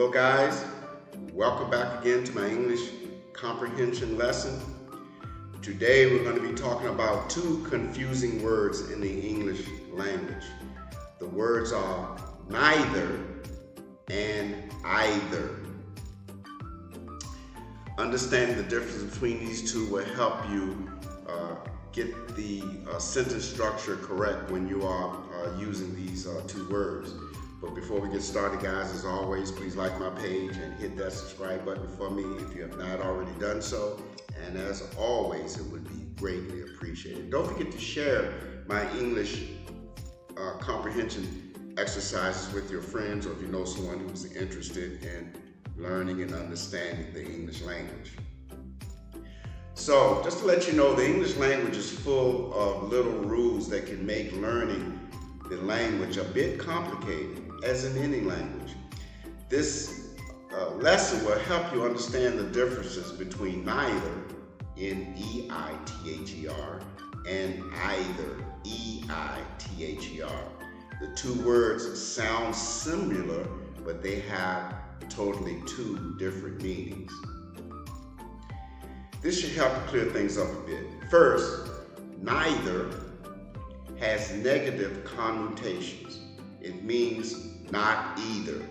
Hello guys, welcome back again to my English comprehension lesson. Today we're going to be talking about two confusing words in the English language. The words are neither and either. Understanding the difference between these two will help you get the sentence structure correct when you are using these two words. But before we get started, guys, as always, please like my page and hit that subscribe button for me if you have not already done so. And as always, it would be greatly appreciated. Don't forget to share my English comprehension exercises with your friends, or if you know someone who's interested in learning and understanding the English language. So, just to let you know, the English language is full of little rules that can make learning the language a bit complicated, as in any language. This lesson will help you understand the differences between neither, N-E-I-T-H-E-R, and either, E-I-T-H-E-R. The two words sound similar, but they have totally two different meanings. This should help to clear things up a bit. First, neither has negative connotations. It means not either.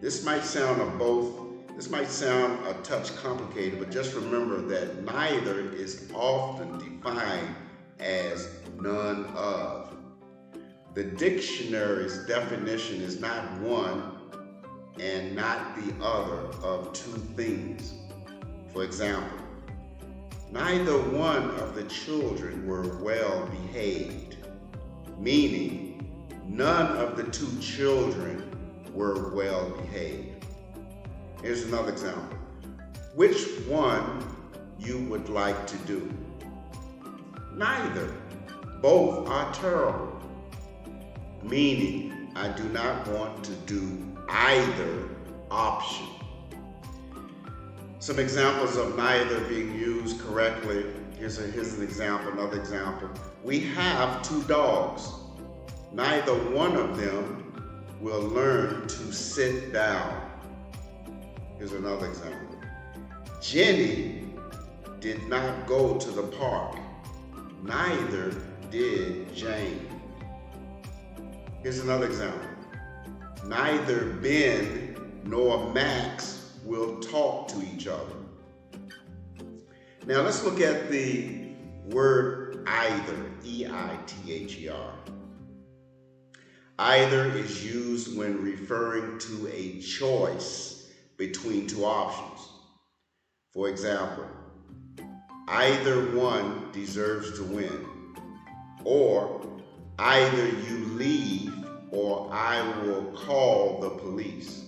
This might sound a touch complicated, but just remember that neither is often defined as none of. The dictionary's definition is not one and not the other of two things. For example, neither one of the children were well behaved, meaning none of the two children were well behaved. Here's another example. Which one you would like to do? Neither. Both are terrible, meaning I do not want to do either option. Some examples of neither being used correctly. Here's an example, another example. We have two dogs. Neither one of them will learn to sit down. Here's another example. Jenny did not go to the park. Neither did Jane. Here's another example. Neither Ben nor Max will talk to each other. Now let's look at the word either, E-I-T-H-E-R. Either is used when referring to a choice between two options. For example, either one deserves to win, or either you leave or I will call the police.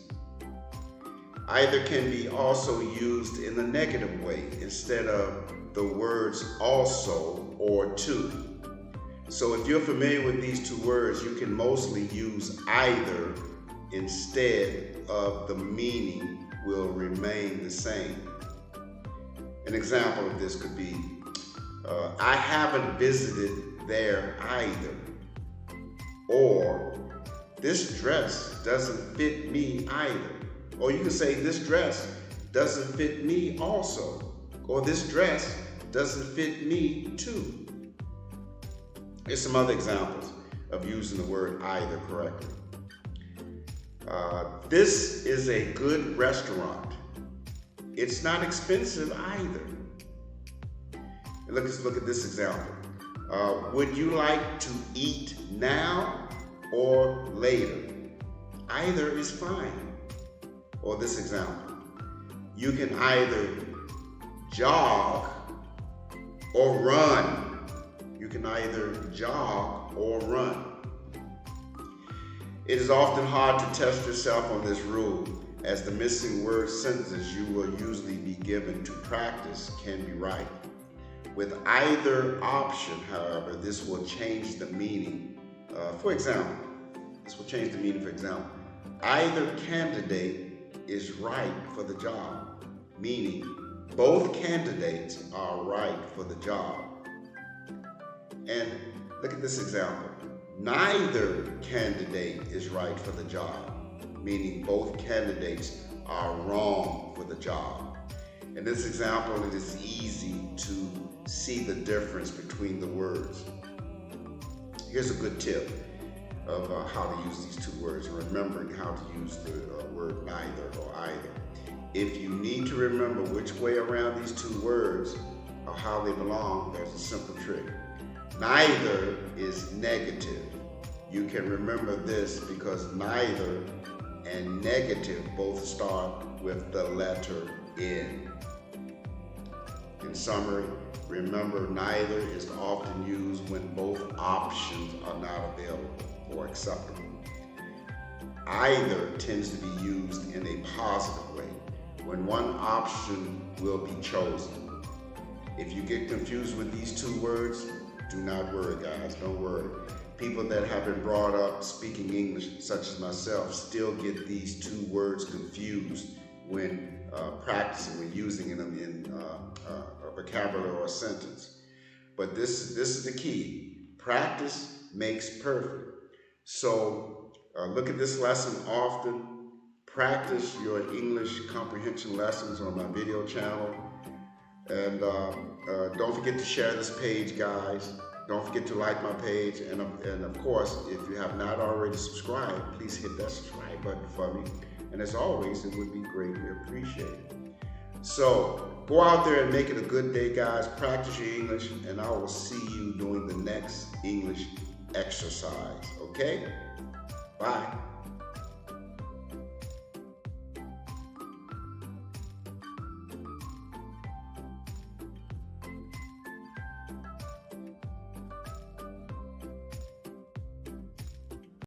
Either can be also used in the negative way instead of the words also or to. So if you're familiar with these two words, you can mostly use either instead of the meaning will remain the same. An example of this could be, I haven't visited there either. Or, this dress doesn't fit me either. Or you can say, this dress doesn't fit me also. Or this dress doesn't fit me too. Here's some other examples of using the word either correctly. This is a good restaurant. It's not expensive either. And let's look at this example. Would you like to eat now or later? Either is fine. Or this example. You can either jog or run. You can either jog or run. It is often hard to test yourself on this rule, as the missing word sentences you will usually be given to practice can be right. With either option, however, this will change the meaning. For example, either candidate is right for the job, meaning both candidates are right for the job. And look at this example. Neither candidate is right for the job, meaning both candidates are wrong for the job. In this example, it is easy to see the difference between the words. Here's a good tip of how to use these two words, and remembering how to use the word neither or either. If you need to remember which way around these two words or how they belong, there's a simple trick. Neither is negative. You can remember this because neither and negative both start with the letter N. In summary, remember neither is often used when both options are not available or acceptable. Either tends to be used in a positive way, when one option will be chosen. If you get confused with these two words, do not worry, guys, don't worry. People that have been brought up speaking English, such as myself, still get these two words confused when practicing, when using them in a vocabulary or a sentence. But this is the key. Practice makes perfect. So look at this lesson often. Practice your English comprehension lessons on my video channel. And don't forget to share this page, guys. Don't forget to like my page. And of course, if you have not already subscribed, please hit that subscribe button for me. And as always, it would be greatly appreciated. So go out there and make it a good day, guys. Practice your English, and I will see you doing the next English exercise. Okay? Bye.